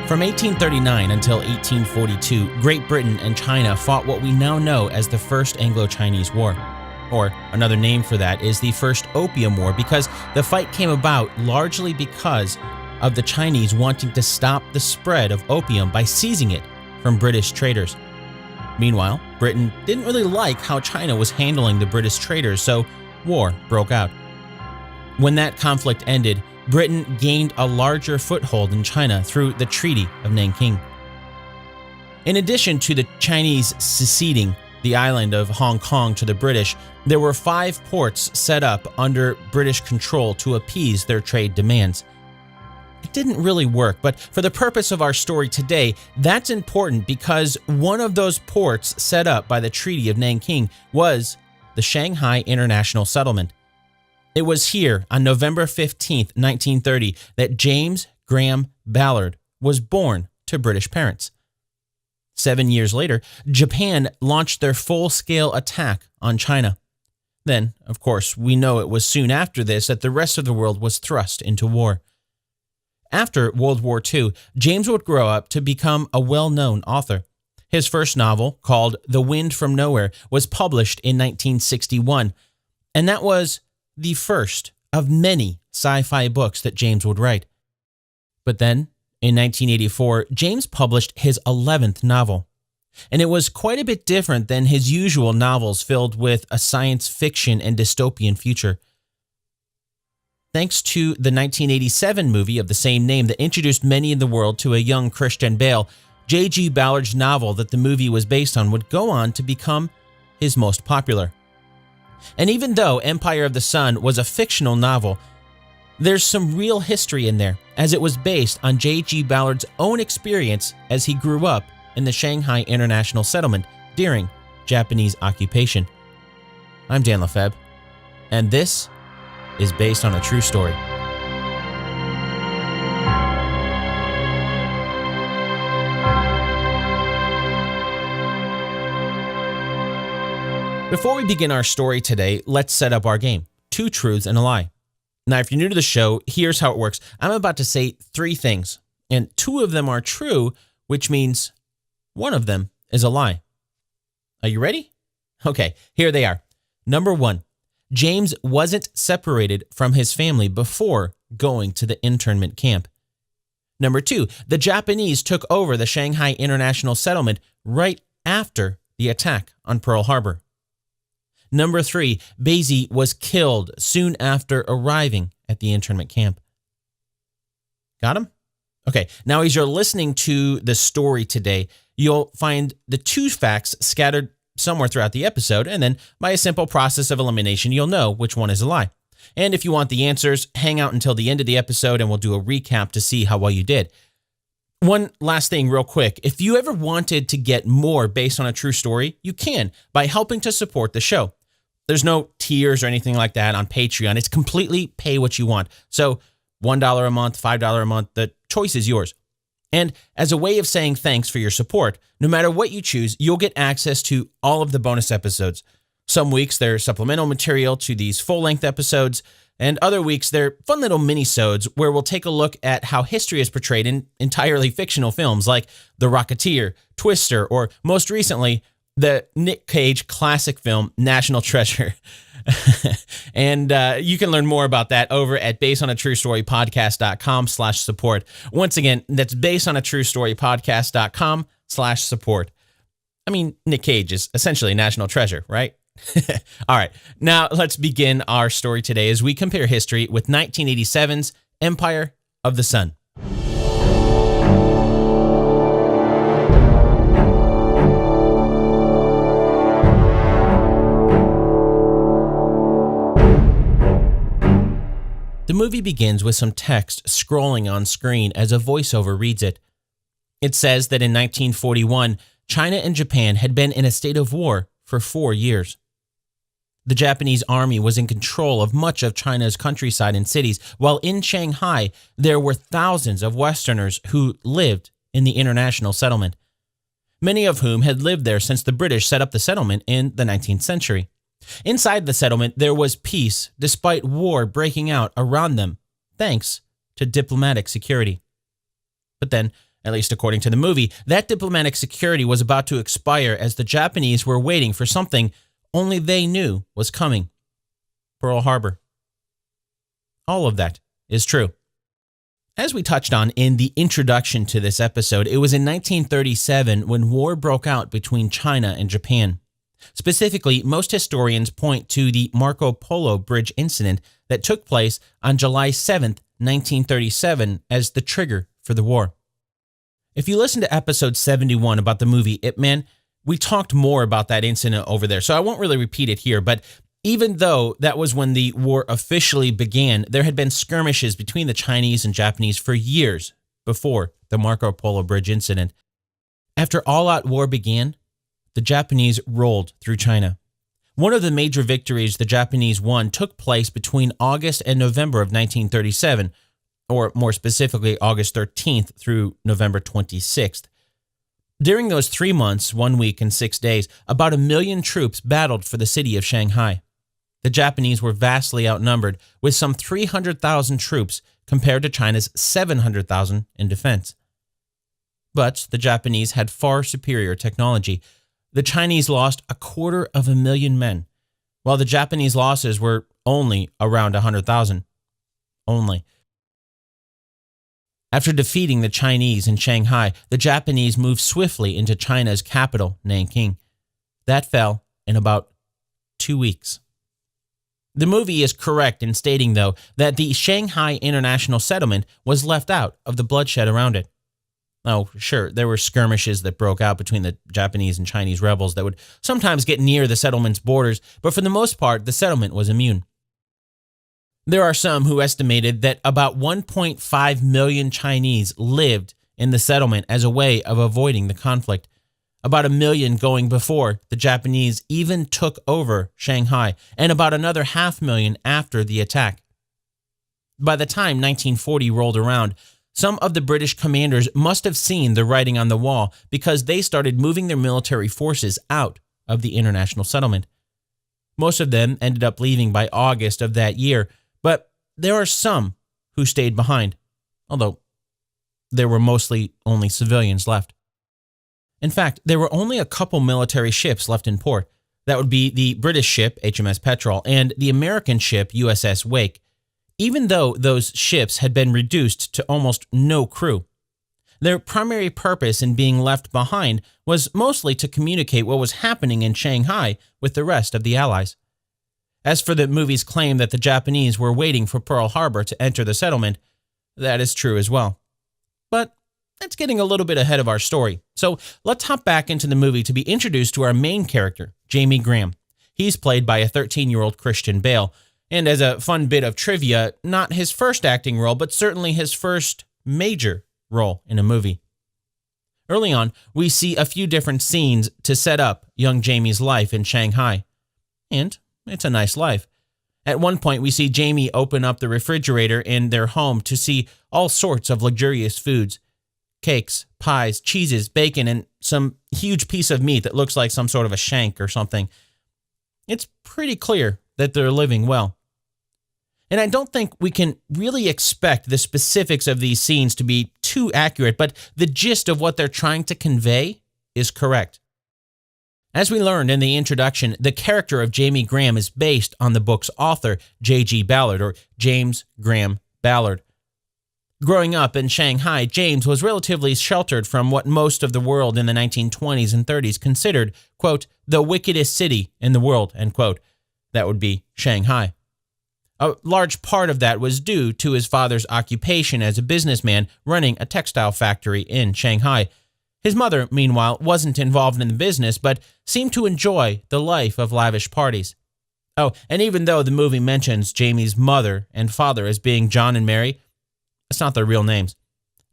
From 1839 until 1842, Great Britain and China fought what we now know as the First Anglo-Chinese War. Or another name for that is the First Opium War, because the fight came about largely because of the Chinese wanting to stop the spread of opium by seizing it from British traders. Meanwhile, Britain didn't really like how China was handling the British traders, so war broke out. When that conflict ended, Britain gained a larger foothold in China through the Treaty of Nanking. In addition to the Chinese ceding the island of Hong Kong to the British, there were 5 ports set up under British control to appease their trade demands. It didn't really work, but for the purpose of our story today, that's important because one of those ports set up by the Treaty of Nanking was the Shanghai International Settlement. It was here on November 15, 1930, that James Graham Ballard was born to British parents. 7 years later, Japan launched their full-scale attack on China. Then, of course, we know it was soon after this that the rest of the world was thrust into war. After World War II, James would grow up to become a well-known author. His first novel, called The Wind from Nowhere, was published in 1961, and that was the first of many sci-fi books that James would write. But then, in 1984, James published his 11th novel, and it was quite a bit different than his usual novels filled with a science fiction and dystopian future. Thanks to the 1987 movie of the same name that introduced many in the world to a young Christian Bale, J.G. Ballard's novel that the movie was based on would go on to become his most popular. And even though Empire of the Sun was a fictional novel, there's some real history in there, as it was based on J.G. Ballard's own experience as he grew up in the Shanghai International Settlement during Japanese occupation. I'm Dan Lefebvre, and this is based on a true story. Before we begin our story today, let's set up our game, 2 truths and a lie. Now, if you're new to the show, here's how it works. I'm about to say 3 things, and 2 of them are true, which means 1 of them is a lie. Are you ready? Okay, here they are. Number 1, James wasn't separated from his family before going to the internment camp. Number 2, the Japanese took over the Shanghai International Settlement right after the attack on Pearl Harbor. Number 3, Basie was killed soon after arriving at the internment camp. Got him? Okay, now as you're listening to the story today, you'll find the 2 facts scattered somewhere throughout the episode, and then by a simple process of elimination, you'll know which one is a lie. And if you want the answers, hang out until the end of the episode and we'll do a recap to see how well you did. One last thing real quick. If you ever wanted to get more based on a true story, you can by helping to support the show. There's no tiers or anything like that on Patreon. It's completely pay what you want. So $1 a month, $5 a month, the choice is yours. And as a way of saying thanks for your support, no matter what you choose, you'll get access to all of the bonus episodes. Some weeks they're supplemental material to these full-length episodes, and other weeks they're fun little mini-sodes where we'll take a look at how history is portrayed in entirely fictional films like The Rocketeer, Twister, or most recently, the Nick Cage classic film National Treasure. And you can learn more about that over at basedonatruestorypodcast.com/support. Once again, that's basedonatruestorypodcast.com/support. I mean, Nick Cage is essentially a national treasure, right? All right, now let's begin our story today as we compare history with 1987's Empire of the Sun. The movie begins with some text scrolling on screen as a voiceover reads it. It says that in 1941, China and Japan had been in a state of war for 4 years. The Japanese army was in control of much of China's countryside and cities, while in Shanghai, there were thousands of Westerners who lived in the international settlement, many of whom had lived there since the British set up the settlement in the 19th century. Inside the settlement, there was peace despite war breaking out around them, thanks to diplomatic security. But then, At least according to the movie, that diplomatic security was about to expire as the Japanese were waiting for something only they knew was coming. Pearl Harbor. All of that is true. As we touched on in the introduction to this episode, it was in 1937 when war broke out between China and Japan. Specifically, most historians point to the Marco Polo Bridge incident that took place on July 7, 1937, as the trigger for the war. If you listen to episode 71 about the movie Ip Man, we talked more about that incident over there, so I won't really repeat it here, but even though that was when the war officially began, there had been skirmishes between the Chinese and Japanese for years before the Marco Polo Bridge incident. After all-out war began, the Japanese rolled through China. One of the major victories the Japanese won took place between August and November of 1937, or more specifically, August 13th through November 26th. During those 3 months, 1 week and 6 days, about 1 million troops battled for the city of Shanghai. The Japanese were vastly outnumbered, with some 300,000 troops compared to China's 700,000 in defense. But the Japanese had far superior technology. The Chinese lost 250,000 men, while the Japanese losses were only around 100,000. Only. After defeating the Chinese in Shanghai, the Japanese moved swiftly into China's capital, Nanking. That fell in about 2 weeks. The movie is correct in stating, though, that the Shanghai International Settlement was left out of the bloodshed around it. Oh, sure, there were skirmishes that broke out between the Japanese and Chinese rebels that would sometimes get near the settlement's borders, but for the most part, the settlement was immune. There are some who estimated that about 1.5 million Chinese lived in the settlement as a way of avoiding the conflict, about 1 million going before the Japanese even took over Shanghai, and about another 500,000 after the attack. By the time 1940 rolled around, some of the British commanders must have seen the writing on the wall because they started moving their military forces out of the international settlement. Most of them ended up leaving by August of that year, but there are some who stayed behind, although there were mostly only civilians left. In fact, there were only a couple military ships left in port. That would be the British ship, HMS Petrel, and the American ship, USS Wake, even though those ships had been reduced to almost no crew. Their primary purpose in being left behind was mostly to communicate what was happening in Shanghai with the rest of the Allies. As for the movie's claim that the Japanese were waiting for Pearl Harbor to enter the settlement, that is true as well. But that's getting a little bit ahead of our story. So let's hop back into the movie to be introduced to our main character, Jamie Graham. He's played by a 13-year-old Christian Bale. And as a fun bit of trivia, not his first acting role, but certainly his first major role in a movie. Early on, we see a few different scenes to set up young Jamie's life in Shanghai. And it's a nice life. At one point, we see Jamie open up the refrigerator in their home to see all sorts of luxurious foods. Cakes, pies, cheeses, bacon, and some huge piece of meat that looks like some sort of a shank or something. It's pretty clear that they're living well. And I don't think we can really expect the specifics of these scenes to be too accurate, but the gist of what they're trying to convey is correct. As we learned in the introduction, the character of Jamie Graham is based on the book's author, J.G. Ballard, or James Graham Ballard. Growing up in Shanghai, James was relatively sheltered from what most of the world in the 1920s and 30s considered, quote, the wickedest city in the world, end quote. That would be Shanghai. A large part of that was due to his father's occupation as a businessman running a textile factory in Shanghai. His mother, meanwhile, wasn't involved in the business, but seemed to enjoy the life of lavish parties. Oh, and even though the movie mentions Jamie's mother and father as being John and Mary, that's not their real names.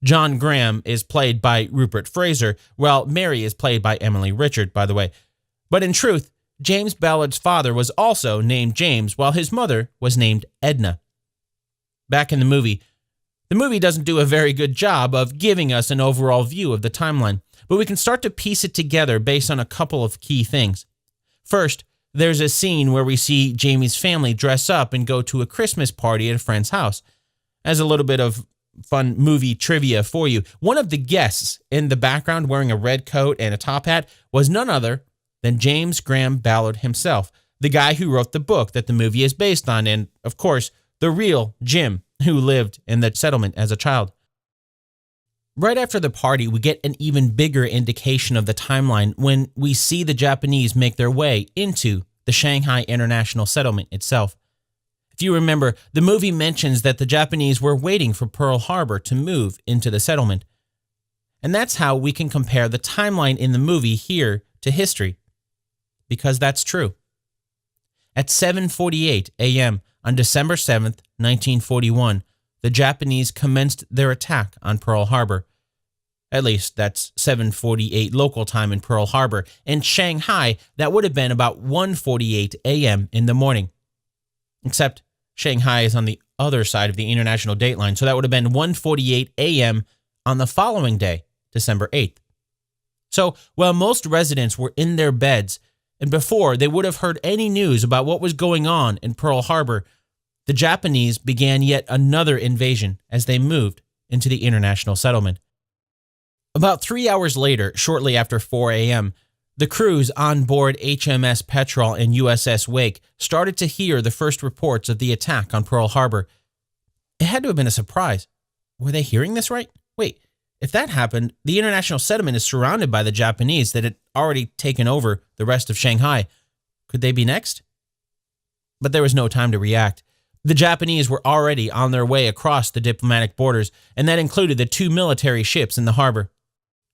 John Graham is played by Rupert Fraser, while Mary is played by Emily Richard, by the way. But in truth, James Ballard's father was also named James, while his mother was named Edna. Back in the movie doesn't do a very good job of giving us an overall view of the timeline, but we can start to piece it together based on a couple of key things. First, there's a scene where we see Jamie's family dress up and go to a Christmas party at a friend's house. As a little bit of fun movie trivia for you. One of the guests in the background wearing a red coat and a top hat was none other than James Graham Ballard himself, the guy who wrote the book that the movie is based on, and, of course, the real Jim who lived in the settlement as a child. Right after the party, we get an even bigger indication of the timeline when we see the Japanese make their way into the Shanghai International Settlement itself. If you remember, the movie mentions that the Japanese were waiting for Pearl Harbor to move into the settlement. And that's how we can compare the timeline in the movie here to history. Because that's true. At 7:48 a.m. on December 7th, 1941, the Japanese commenced their attack on Pearl Harbor. At least that's 7:48 local time in Pearl Harbor. In Shanghai, that would have been about 1:48 a.m. in the morning. Except Shanghai is on the other side of the international date line, so that would have been 1:48 a.m. on the following day, December 8th. So while most residents were in their beds, and before they would have heard any news about what was going on in Pearl Harbor, the Japanese began yet another invasion as they moved into the international settlement. About 3 hours later, shortly after 4 a.m., the crews on board HMS Petrel and USS Wake started to hear the first reports of the attack on Pearl Harbor. It had to have been a surprise. Were they hearing this right? Wait, if that happened, the international settlement is surrounded by the Japanese that had already taken over the rest of Shanghai. Could they be next? But there was no time to react. The Japanese were already on their way across the diplomatic borders, and that included the 2 military ships in the harbor.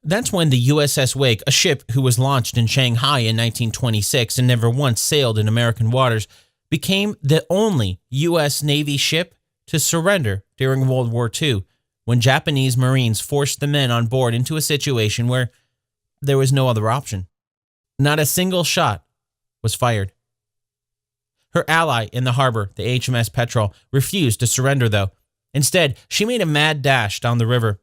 That's when the USS Wake, a ship who was launched in Shanghai in 1926 and never once sailed in American waters, became the only U.S. Navy ship to surrender during World War II, when Japanese Marines forced the men on board into a situation where there was no other option. Not a single shot was fired. Her ally in the harbor, the HMS Petrel, refused to surrender, though. Instead, she made a mad dash down the river.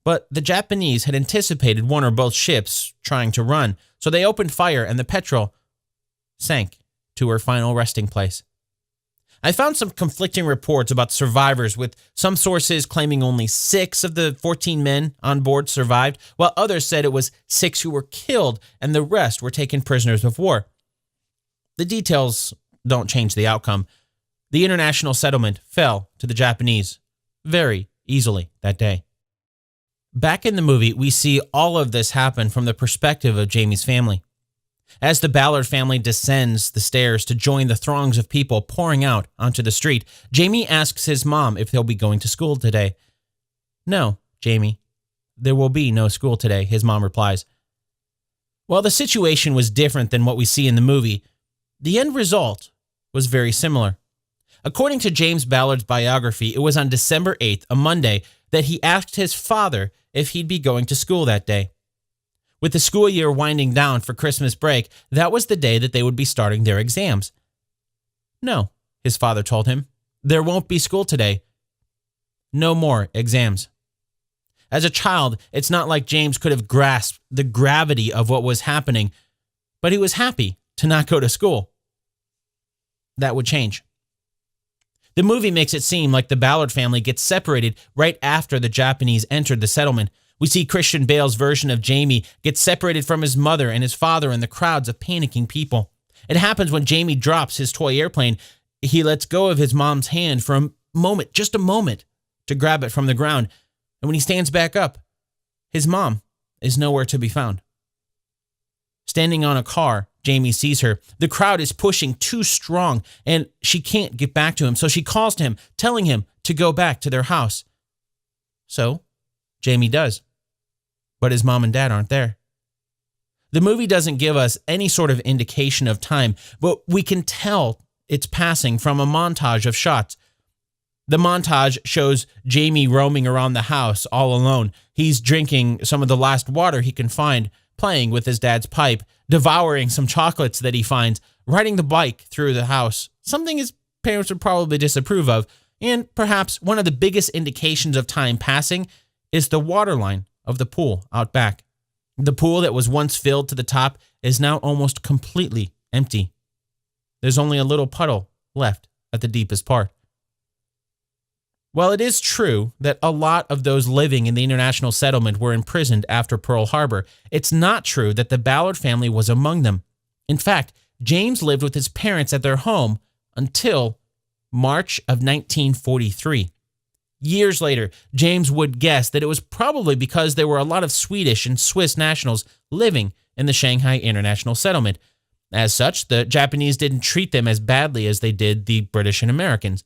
But the Japanese had anticipated one or both ships trying to run, so they opened fire and the Petrel sank to her final resting place. I found some conflicting reports about survivors, with some sources claiming only 6 of the 14 men on board survived, while others said it was 6 who were killed and the rest were taken prisoners of war. The details don't change the outcome. The international settlement fell to the Japanese very easily that day. Back in the movie, we see all of this happen from the perspective of Jamie's family. As the Ballard family descends the stairs to join the throngs of people pouring out onto the street, Jamie asks his mom if they'll be going to school today. "No, Jamie, there will be no school today," his mom replies. While the situation was different than what we see in the movie, the end result was very similar. According to James Ballard's biography, it was on December 8th, a Monday, that he asked his father if he'd be going to school that day. With the school year winding down for Christmas break, that was the day that they would be starting their exams. "No," his father told him, "there won't be school today. No more exams." As a child, it's not like James could have grasped the gravity of what was happening, but he was happy to not go to school. That would change. The movie makes it seem like the Ballard family gets separated right after the Japanese entered the settlement. We see Christian Bale's version of Jamie get separated from his mother and his father in the crowds of panicking people. It happens when Jamie drops his toy airplane. He lets go of his mom's hand for a moment, just a moment, to grab it from the ground. And when he stands back up, his mom is nowhere to be found. Standing on a car, Jamie sees her. The crowd is pushing too strong, and she can't get back to him, so she calls to him, telling him to go back to their house. So, Jamie does. But his mom and dad aren't there. The movie doesn't give us any sort of indication of time, but we can tell it's passing from a montage of shots. The montage shows Jamie roaming around the house all alone. He's drinking some of the last water he can find, playing with his dad's pipe, devouring some chocolates that he finds, riding the bike through the house, something his parents would probably disapprove of, and perhaps one of the biggest indications of time passing is the waterline of the pool out back. The pool that was once filled to the top is now almost completely empty. There's only a little puddle left at the deepest part. While it is true that a lot of those living in the international settlement were imprisoned after Pearl Harbor, it's not true that the Ballard family was among them. In fact, James lived with his parents at their home until March of 1943. Years later, James would guess that it was probably because there were a lot of Swedish and Swiss nationals living in the Shanghai International Settlement. As such, the Japanese didn't treat them as badly as they did the British and Americans.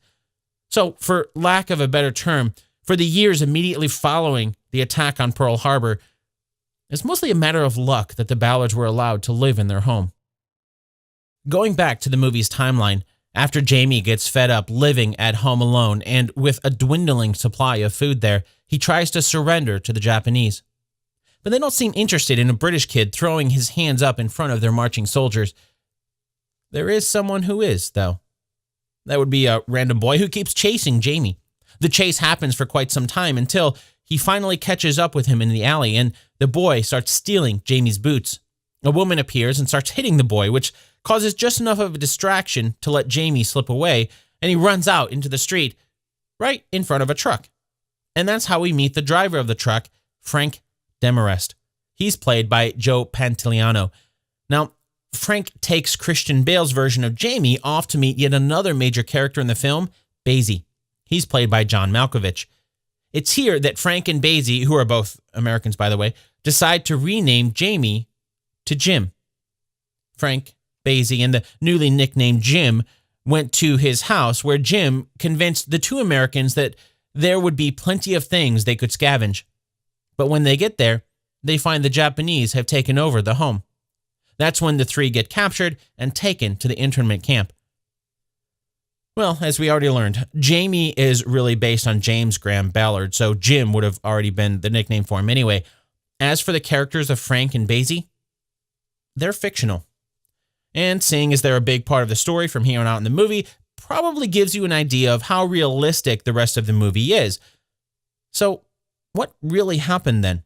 So, for lack of a better term, for the years immediately following the attack on Pearl Harbor, it's mostly a matter of luck that the Ballards were allowed to live in their home. Going back to the movie's timeline, after Jamie gets fed up living at home alone and with a dwindling supply of food there, he tries to surrender to the Japanese. But they don't seem interested in a British kid throwing his hands up in front of their marching soldiers. There is someone who is, though. That would be a random boy who keeps chasing Jamie. The chase happens for quite some time until he finally catches up with him in the alley, and the boy starts stealing Jamie's boots. A woman appears and starts hitting the boy, which causes just enough of a distraction to let Jamie slip away, and he runs out into the street right in front of a truck. And that's how we meet the driver of the truck, Frank Demarest. He's played by Joe Pantoliano. Now, Frank takes Christian Bale's version of Jamie off to meet yet another major character in the film, Basie. He's played by John Malkovich. It's here that Frank and Basie, who are both Americans by the way, decide to rename Jamie to Jim. Frank, Basie, and the newly nicknamed Jim went to his house where Jim convinced the two Americans that there would be plenty of things they could scavenge. But when they get there, they find the Japanese have taken over the home. That's when the three get captured and taken to the internment camp. Well, as we already learned, Jamie is really based on James Graham Ballard, so Jim would have already been the nickname for him anyway. As for the characters of Frank and Basie, they're fictional. And seeing as they're a big part of the story from here on out in the movie, probably gives you an idea of how realistic the rest of the movie is. So, what really happened then?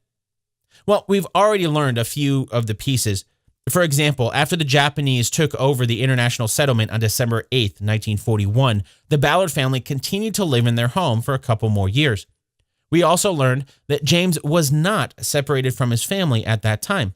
Well, we've already learned a few of the pieces. For example, after the Japanese took over the international settlement on December 8th, 1941, the Ballard family continued to live in their home for a couple more years. We also learned that James was not separated from his family at that time.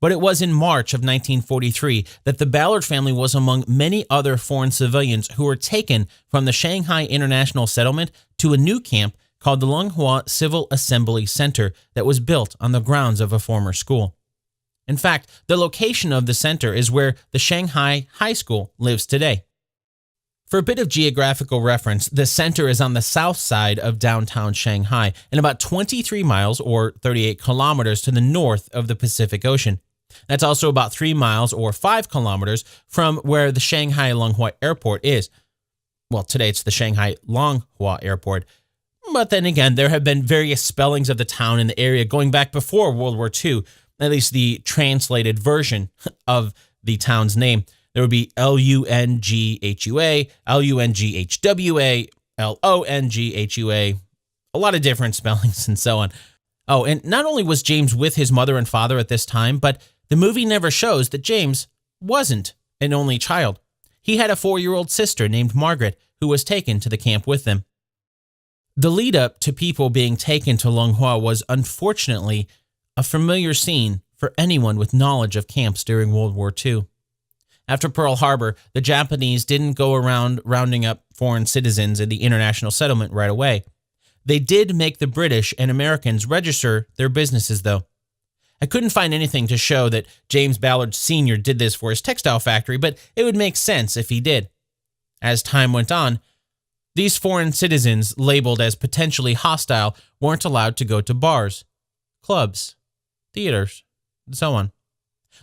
But it was in March of 1943 that the Ballard family was among many other foreign civilians who were taken from the Shanghai International Settlement to a new camp called the Long Hua Civil Assembly Center that was built on the grounds of a former school. In fact, the location of the center is where the Shanghai High School lives today. For a bit of geographical reference, the center is on the south side of downtown Shanghai and about 23 miles or 38 kilometers to the north of the Pacific Ocean. That's also about 3 miles or 5 kilometers from where the Shanghai Long Hua Airport is. Well, today it's the Shanghai Long Hua Airport. But then again, there have been various spellings of the town in the area going back before World War II, at least the translated version of the town's name. There would be Lunghua, Lunghwa, Longhua, a lot of different spellings and so on. Oh, and not only was James with his mother and father at this time, but the movie never shows that James wasn't an only child. He had a 4-year-old sister named Margaret who was taken to the camp with them. The lead up to people being taken to Long Hua was unfortunately a familiar scene for anyone with knowledge of camps during World War II. After Pearl Harbor, the Japanese didn't go around rounding up foreign citizens in the international settlement right away. They did make the British and Americans register their businesses, though. I couldn't find anything to show that James Ballard Sr. did this for his textile factory, but it would make sense if he did. As time went on, these foreign citizens labeled as potentially hostile weren't allowed to go to bars, clubs, theaters, and so on.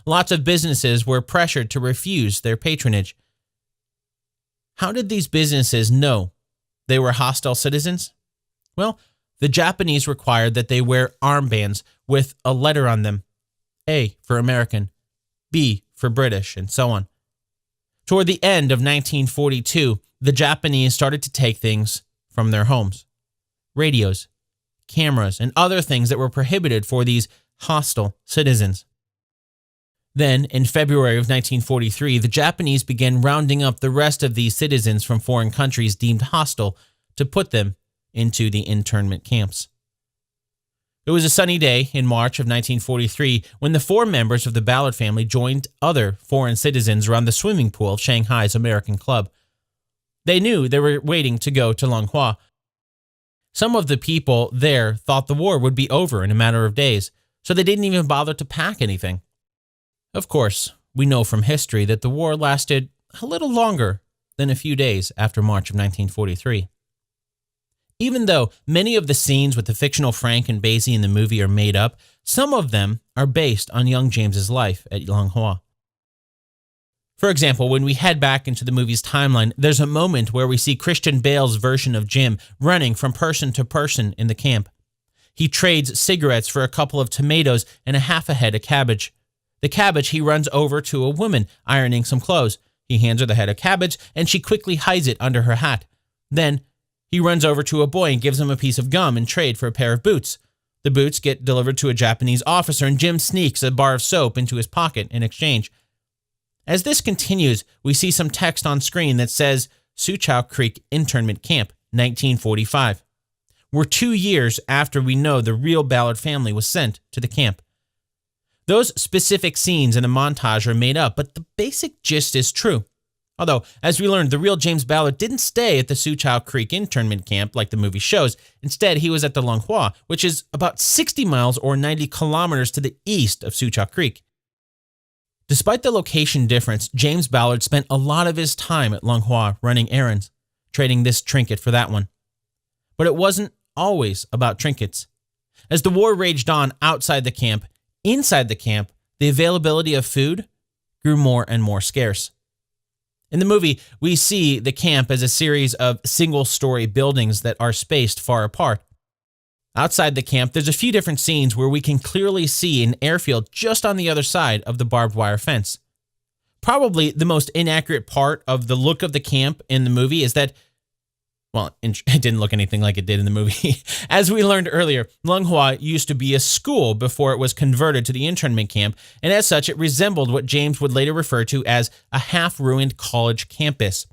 Lots of businesses were pressured to refuse their patronage. How did these businesses know they were hostile citizens? Well, the Japanese required that they wear armbands with a letter on them, A for American, B for British, and so on. Toward the end of 1942, the Japanese started to take things from their homes. Radios, cameras, and other things that were prohibited for these hostile citizens. Then, in February of 1943, the Japanese began rounding up the rest of these citizens from foreign countries deemed hostile to put them into the internment camps. It was a sunny day in March of 1943 when the 4 members of the Ballard family joined other foreign citizens around the swimming pool of Shanghai's American Club. They knew they were waiting to go to Long Hua. Some of the people there thought the war would be over in a matter of days, so they didn't even bother to pack anything. Of course, we know from history that the war lasted a little longer than a few days after March of 1943. Even though many of the scenes with the fictional Frank and Basie in the movie are made up, some of them are based on young James's life at Long Hua. For example, when we head back into the movie's timeline, there's a moment where we see Christian Bale's version of Jim running from person to person in the camp. He trades cigarettes for a couple of tomatoes and a half a head of cabbage. The cabbage he runs over to a woman ironing some clothes. He hands her the head of cabbage, and she quickly hides it under her hat. Then, he runs over to a boy and gives him a piece of gum in trade for a pair of boots. The boots get delivered to a Japanese officer, and Jim sneaks a bar of soap into his pocket in exchange. As this continues, we see some text on screen that says, Suchow Creek Internment Camp, 1945. We're 2 years after we know the real Ballard family was sent to the camp. Those specific scenes in the montage are made up, but the basic gist is true. Although, as we learned, the real James Ballard didn't stay at the Suchow Creek internment camp like the movie shows. Instead, he was at the Long Hua, which is about 60 miles or 90 kilometers to the east of Suchow Creek. Despite the location difference, James Ballard spent a lot of his time at Long Hua running errands, trading this trinket for that one. But it wasn't always about trinkets. As the war raged on outside the camp, inside the camp, the availability of food grew more and more scarce. In the movie, we see the camp as a series of single-story buildings that are spaced far apart. Outside the camp, there's a few different scenes where we can clearly see an airfield just on the other side of the barbed wire fence. Probably the most inaccurate part of the look of the camp in the movie is that, well, it didn't look anything like it did in the movie. As we learned earlier, Long Hua used to be a school before it was converted to the internment camp, and as such, it resembled what James would later refer to as a half-ruined college campus.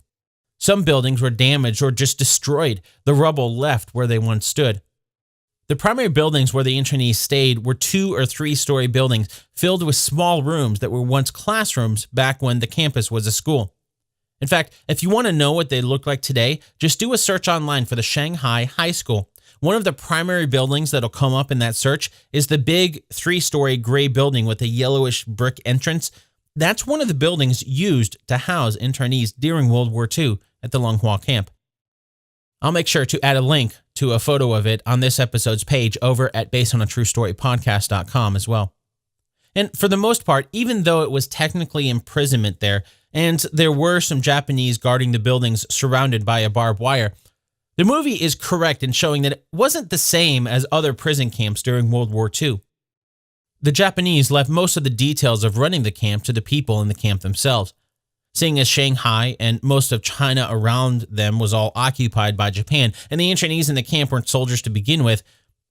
Some buildings were damaged or just destroyed, the rubble left where they once stood. The primary buildings where the internees stayed were 2- or 3-story buildings filled with small rooms that were once classrooms back when the campus was a school. In fact, if you want to know what they look like today, just do a search online for the Shanghai High School. One of the primary buildings that'll come up in that search is the big 3-story gray building with a yellowish brick entrance. That's one of the buildings used to house internees during World War II at the Long Hua camp. I'll make sure to add a link to a photo of it on this episode's page over at basedonatruestorypodcast.com as well. And for the most part, even though it was technically imprisonment there, and there were some Japanese guarding the buildings surrounded by a barbed wire, the movie is correct in showing that it wasn't the same as other prison camps during World War II. The Japanese left most of the details of running the camp to the people in the camp themselves. Seeing as Shanghai and most of China around them was all occupied by Japan, and the internees in the camp weren't soldiers to begin with,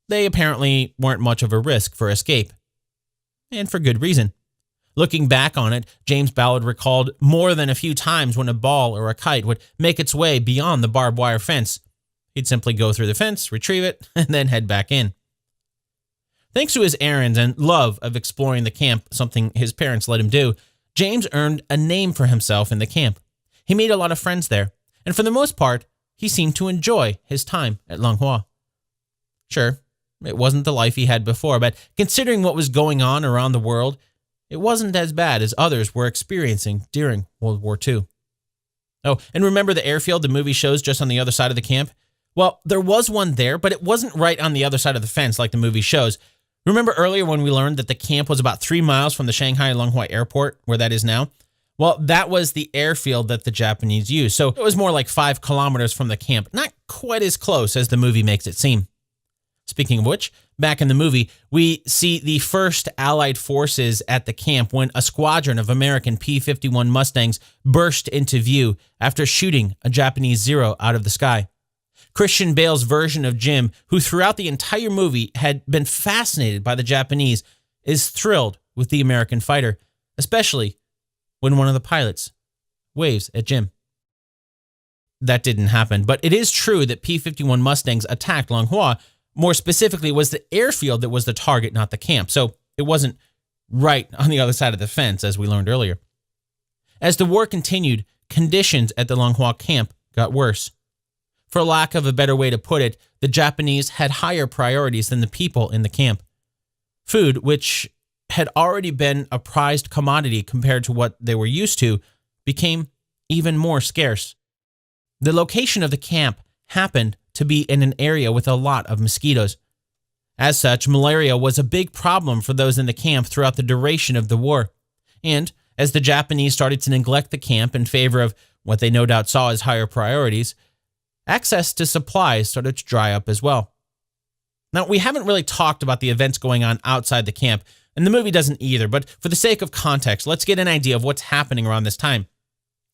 they apparently weren't much of a risk for escape. And for good reason. Looking back on it, James Ballard recalled more than a few times when a ball or a kite would make its way beyond the barbed wire fence. He'd simply go through the fence, retrieve it, and then head back in. Thanks to his errands and love of exploring the camp, something his parents let him do, James earned a name for himself in the camp. He made a lot of friends there, and for the most part, he seemed to enjoy his time at Long Hua. Sure, it wasn't the life he had before, but considering what was going on around the world, it wasn't as bad as others were experiencing during World War II. Oh, and remember the airfield the movie shows just on the other side of the camp? Well, there was one there, but it wasn't right on the other side of the fence like the movie shows. Remember earlier when we learned that the camp was about 3 miles from the Shanghai Long Hua airport, where that is now? Well, that was the airfield that the Japanese used, so it was more like 5 kilometers from the camp, not quite as close as the movie makes it seem. Speaking of which, back in the movie, we see the first Allied forces at the camp when a squadron of American P-51 Mustangs burst into view after shooting a Japanese Zero out of the sky. Christian Bale's version of Jim, who throughout the entire movie had been fascinated by the Japanese, is thrilled with the American fighter, especially when one of the pilots waves at Jim. that didn't happen. But it is true that P-51 Mustangs attacked Long Hua. More specifically, it was the airfield that was the target, not the camp. So it wasn't right on the other side of the fence, as we learned earlier. As the war continued, conditions at the Long Hua camp got worse. For lack of a better way to put it, the Japanese had higher priorities than the people in the camp. Food, which had already been a prized commodity compared to what they were used to, became even more scarce. The location of the camp happened to be in an area with a lot of mosquitoes. As such, malaria was a big problem for those in the camp throughout the duration of the war. And as the Japanese started to neglect the camp in favor of what they no doubt saw as higher priorities, access to supplies started to dry up as well. Now, we haven't really talked about the events going on outside the camp, and the movie doesn't either, but for the sake of context, let's get an idea of what's happening around this time.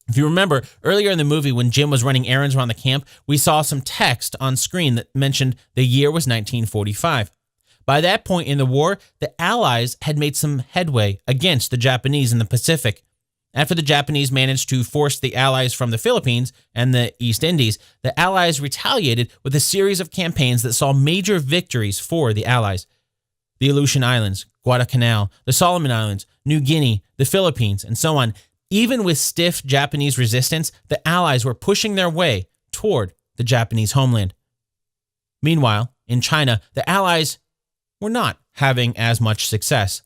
If you remember, earlier in the movie when Jim was running errands around the camp, we saw some text on screen that mentioned the year was 1945. By that point in the war, the Allies had made some headway against the Japanese in the Pacific. After the Japanese managed to force the Allies from the Philippines and the East Indies, the Allies retaliated with a series of campaigns that saw major victories for the Allies. The Aleutian Islands, Guadalcanal, the Solomon Islands, New Guinea, the Philippines, and so on. Even with stiff Japanese resistance, the Allies were pushing their way toward the Japanese homeland. Meanwhile, in China, the Allies were not having as much success.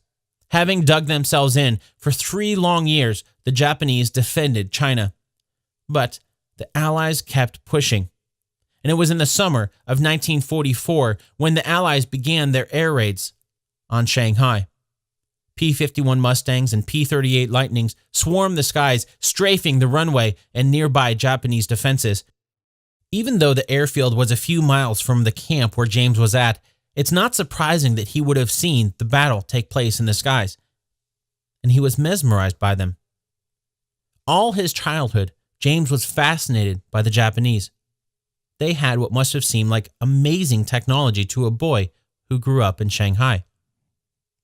Having dug themselves in for 3 long years, the Japanese defended China. But the Allies kept pushing. And it was in the summer of 1944 when the Allies began their air raids on Shanghai. P-51 Mustangs and P-38 Lightnings swarmed the skies, strafing the runway and nearby Japanese defenses. Even though the airfield was a few miles from the camp where James was at, it's not surprising that he would have seen the battle take place in the skies. And he was mesmerized by them. All his childhood, James was fascinated by the Japanese. They had what must have seemed like amazing technology to a boy who grew up in Shanghai.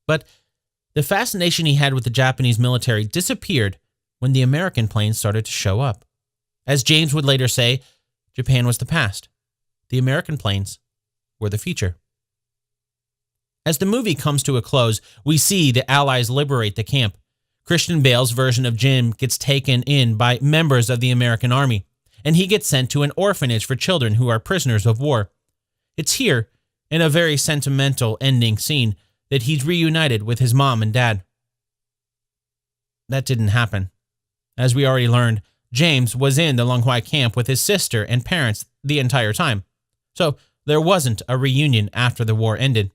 But the fascination he had with the Japanese military disappeared when the American planes started to show up. As James would later say, Japan was the past. The American planes were the future. As the movie comes to a close, we see the Allies liberate the camp. Christian Bale's version of Jim gets taken in by members of the American Army, and he gets sent to an orphanage for children who are prisoners of war. It's here, in a very sentimental ending scene, that he's reunited with his mom and dad. That didn't happen. As we already learned, James was in the Long Hua camp with his sister and parents the entire time. So there wasn't a reunion after the war ended.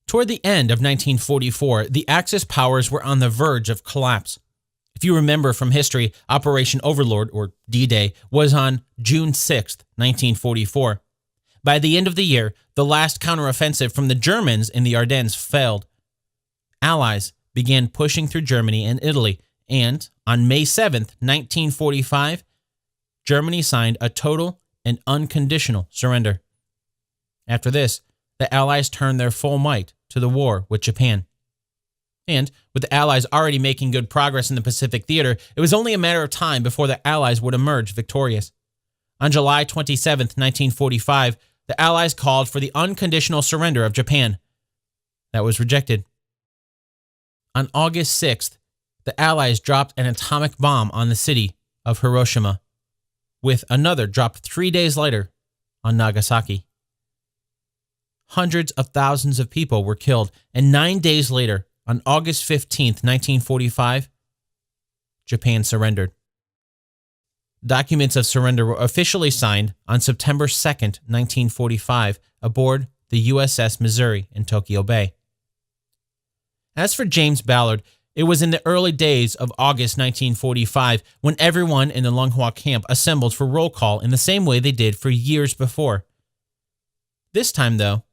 Toward the end of 1944, the Axis powers were on the verge of collapse. If you remember from history, Operation Overlord, or D-Day, was on June 6, 1944. By the end of the year, the last counteroffensive from the Germans in the Ardennes failed. Allies began pushing through Germany and Italy, and on May 7, 1945, Germany signed a total and unconditional surrender. After this, the Allies turned their full might to the war with Japan. And with the Allies already making good progress in the Pacific theater, it was only a matter of time before the Allies would emerge victorious. On July 27, 1945, the Allies called for the unconditional surrender of Japan. That was rejected. On August 6th, the Allies dropped an atomic bomb on the city of Hiroshima, with another dropped 3 days later on Nagasaki. Hundreds of thousands of people were killed, and 9 days later, on August 15, 1945, Japan surrendered. Documents of surrender were officially signed on September 2, 1945, aboard the USS Missouri in Tokyo Bay. As for James Ballard, it was in the early days of August 1945 when everyone in the Long Hua camp assembled for roll call in the same way they did for years before. This time, though,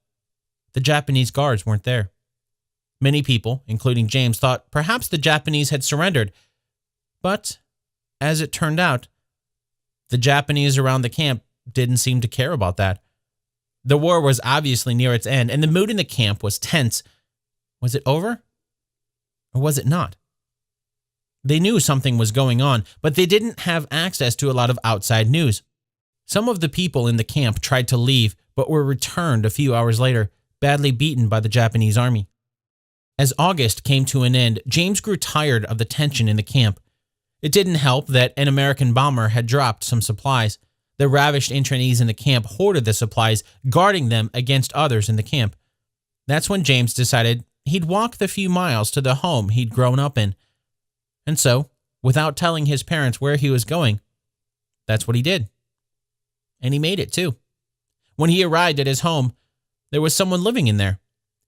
the Japanese guards weren't there. Many people, including James, thought perhaps the Japanese had surrendered. But, as it turned out, the Japanese around the camp didn't seem to care about that. The war was obviously near its end, and the mood in the camp was tense. Was it over? Or was it not? They knew something was going on, but they didn't have access to a lot of outside news. Some of the people in the camp tried to leave, but were returned a few hours later, badly beaten by the Japanese army. As August came to an end, James grew tired of the tension in the camp. It didn't help that an American bomber had dropped some supplies. The ravished internees in the camp hoarded the supplies, guarding them against others in the camp. That's when James decided he'd walk the few miles to the home he'd grown up in. And so, without telling his parents where he was going, that's what he did. And he made it too. When he arrived at his home, there was someone living in there.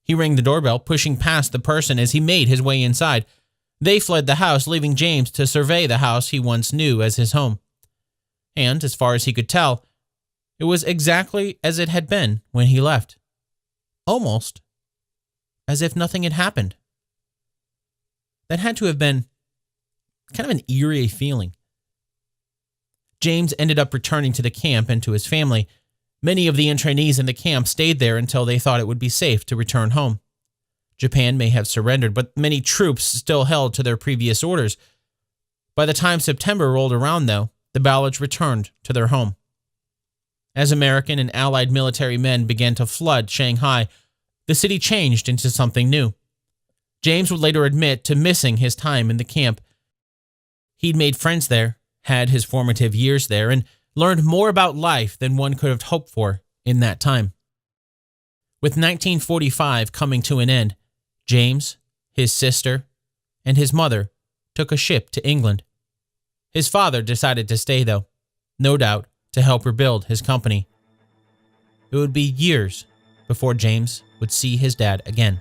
He rang the doorbell, pushing past the person as he made his way inside. They fled the house, leaving James to survey the house he once knew as his home. And, as far as he could tell, it was exactly as it had been when he left. Almost as if nothing had happened. That had to have been kind of an eerie feeling. James ended up returning to the camp and to his family. Many of the internees in the camp stayed there until they thought it would be safe to return home. Japan may have surrendered, but many troops still held to their previous orders. By the time September rolled around, though, the Ballards returned to their home. As American and Allied military men began to flood Shanghai, the city changed into something new. James would later admit to missing his time in the camp. He'd made friends there, had his formative years there, and learned more about life than one could have hoped for in that time. With 1945 coming to an end, James, his sister, and his mother took a ship to England. His father decided to stay, though, no doubt to help rebuild his company. It would be years before James would see his dad again.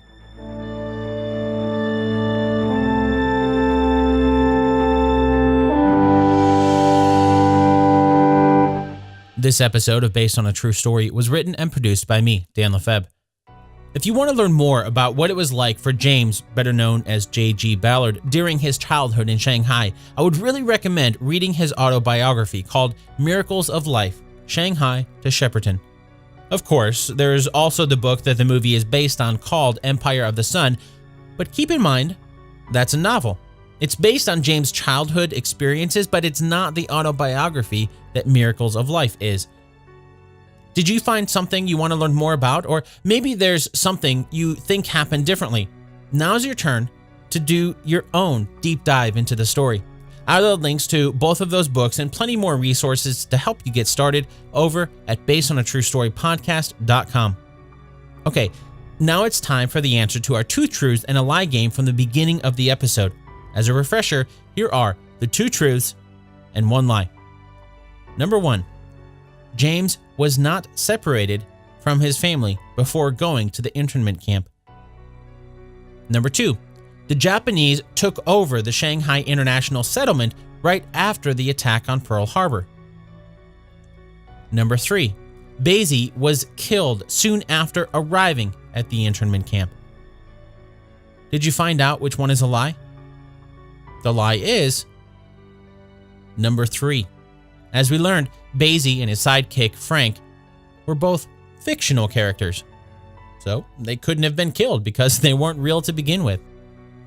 This episode of Based on a True Story was written and produced by me, Dan Lefebvre. If you want to learn more about what it was like for James, better known as J.G. Ballard, during his childhood in Shanghai, I would really recommend reading his autobiography called Miracles of Life, Shanghai to Shepperton. Of course, there's also the book that the movie is based on called Empire of the Sun, but keep in mind, that's a novel. It's based on James' childhood experiences, but it's not the autobiography that Miracles of Life is. Did you find something you want to learn more about? Or maybe there's something you think happened differently. Now's your turn to do your own deep dive into the story. I'll add links to both of those books and plenty more resources to help you get started over at basedonatruestorypodcast.com. Okay, now it's time for the answer to our 2 truths and a lie game from the beginning of the episode. As a refresher, here are the 2 truths and 1 lie. Number 1, James was not separated from his family before going to the internment camp. Number 2, the Japanese took over the Shanghai International Settlement right after the attack on Pearl Harbor. Number 3, Basie was killed soon after arriving at the internment camp. Did you find out which one is a lie? The lie is number 3. As we learned, Basie and his sidekick, Frank, were both fictional characters. So they couldn't have been killed because they weren't real to begin with.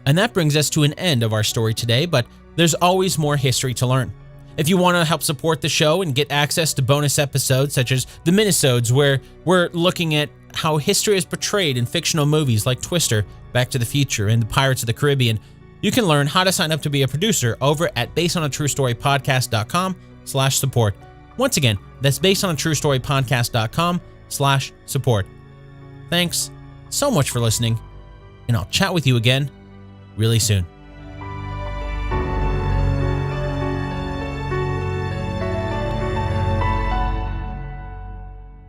And that brings us to an end of our story today, but there's always more history to learn. If you want to help support the show and get access to bonus episodes such as the Minisodes, where we're looking at how history is portrayed in fictional movies like Twister, Back to the Future, and the Pirates of the Caribbean, you can learn how to sign up to be a producer over at basedonatruestorypodcast.com/support. Once again, that's basedonatruestorypodcast.com/support. Thanks so much for listening, and I'll chat with you again really soon.